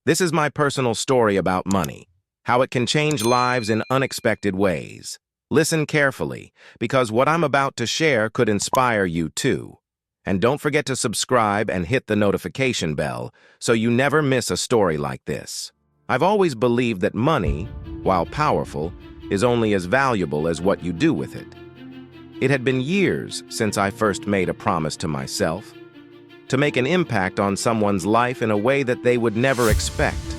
This is my personal story about money, how it can change lives in unexpected ways. Listen carefully, because what I'm about to share could inspire you too. And don't forget to subscribe and hit the notification bell so you never miss a story like this. I've always believed that money, while powerful, is only as valuable as what you do with it. It had been years since I first made a promise to myself, to make an impact on someone's life in a way that they would never expect.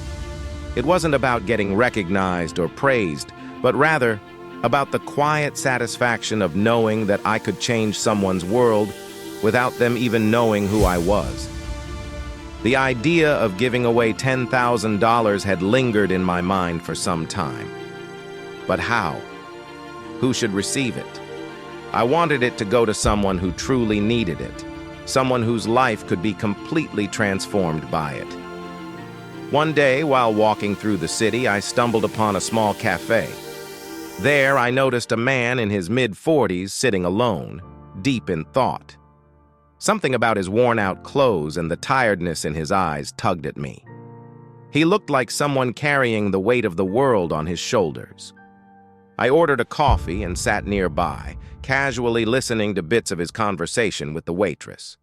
It wasn't about getting recognized or praised, but rather about the quiet satisfaction of knowing that I could change someone's world without them even knowing who I was. The idea of giving away $10,000 had lingered in my mind for some time. But how? Who should receive it? I wanted it to go to someone who truly needed it, someone whose life could be completely transformed by it. One day, while walking through the city, I stumbled upon a small cafe. There, I noticed a man in his mid-40s sitting alone, deep in thought. Something about his worn-out clothes and the tiredness in his eyes tugged at me. He looked like someone carrying the weight of the world on his shoulders. I ordered a coffee and sat nearby, casually listening to bits of his conversation with the waitress.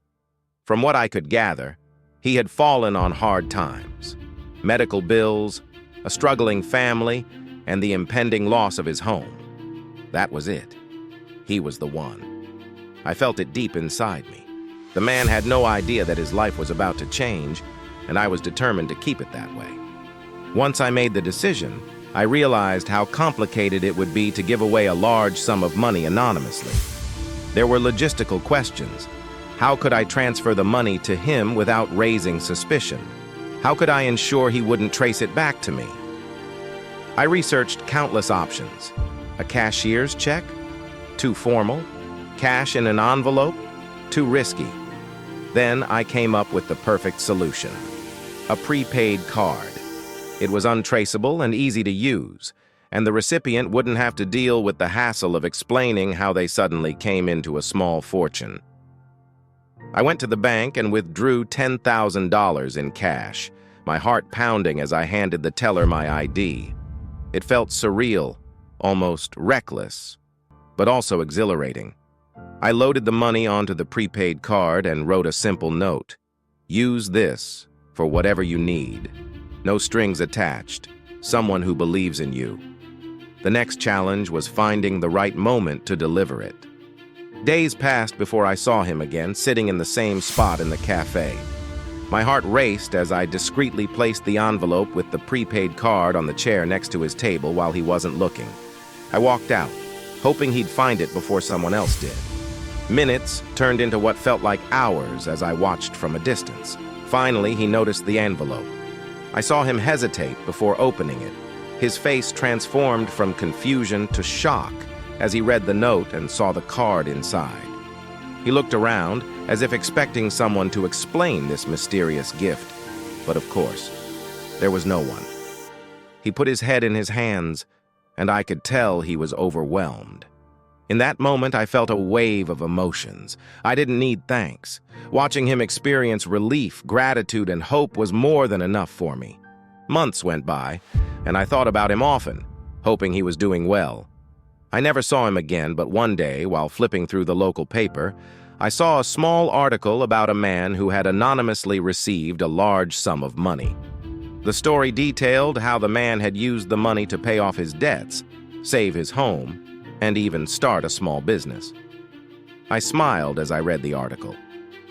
From what I could gather, he had fallen on hard times. Medical bills, a struggling family, and the impending loss of his home. That was it. He was the one. I felt it deep inside me. The man had no idea that his life was about to change, and I was determined to keep it that way. Once I made the decision, I realized how complicated it would be to give away a large sum of money anonymously. There were logistical questions. How could I transfer the money to him without raising suspicion? How could I ensure he wouldn't trace it back to me? I researched countless options. A cashier's check? Too formal. Cash in an envelope? Too risky. Then I came up with the perfect solution. A prepaid card. It was untraceable and easy to use, and the recipient wouldn't have to deal with the hassle of explaining how they suddenly came into a small fortune. I went to the bank and withdrew $10,000 in cash, my heart pounding as I handed the teller my ID. It felt surreal, almost reckless, but also exhilarating. I loaded the money onto the prepaid card and wrote a simple note. Use this for whatever you need. No strings attached. Someone who believes in you. The next challenge was finding the right moment to deliver it. Days passed before I saw him again, sitting in the same spot in the cafe. My heart raced as I discreetly placed the envelope with the prepaid card on the chair next to his table while he wasn't looking. I walked out, hoping he'd find it before someone else did. Minutes turned into what felt like hours as I watched from a distance. Finally, he noticed the envelope. I saw him hesitate before opening it. His face transformed from confusion to shock as he read the note and saw the card inside. He looked around as if expecting someone to explain this mysterious gift, but of course, there was no one. He put his head in his hands, and I could tell he was overwhelmed. In that moment, I felt a wave of emotions. I didn't need thanks. Watching him experience relief, gratitude, and hope was more than enough for me. Months went by, and I thought about him often, hoping he was doing well. I never saw him again, but one day, while flipping through the local paper, I saw a small article about a man who had anonymously received a large sum of money. The story detailed how the man had used the money to pay off his debts, save his home, and even start a small business. I smiled as I read the article.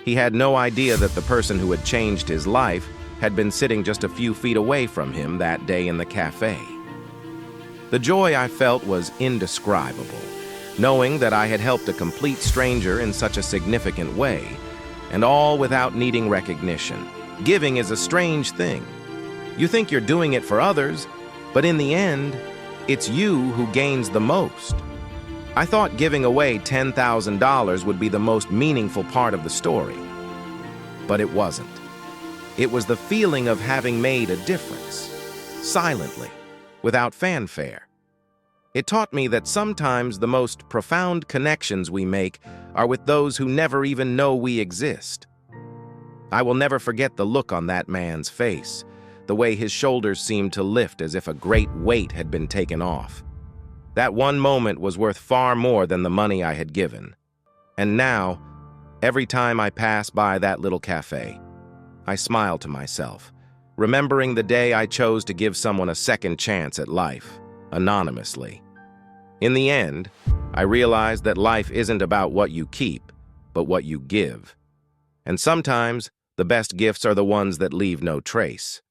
He had no idea that the person who had changed his life had been sitting just a few feet away from him that day in the cafe. The joy I felt was indescribable, knowing that I had helped a complete stranger in such a significant way, and all without needing recognition. Giving is a strange thing. You think you're doing it for others, but in the end, it's you who gains the most. I thought giving away $10,000 would be the most meaningful part of the story, but it wasn't. It was the feeling of having made a difference, silently, without fanfare. It taught me that sometimes the most profound connections we make are with those who never even know we exist. I will never forget the look on that man's face, the way his shoulders seemed to lift as if a great weight had been taken off. That one moment was worth far more than the money I had given. And now, every time I pass by that little cafe, I smile to myself, remembering the day I chose to give someone a second chance at life, anonymously. In the end, I realized that life isn't about what you keep, but what you give. And sometimes, the best gifts are the ones that leave no trace.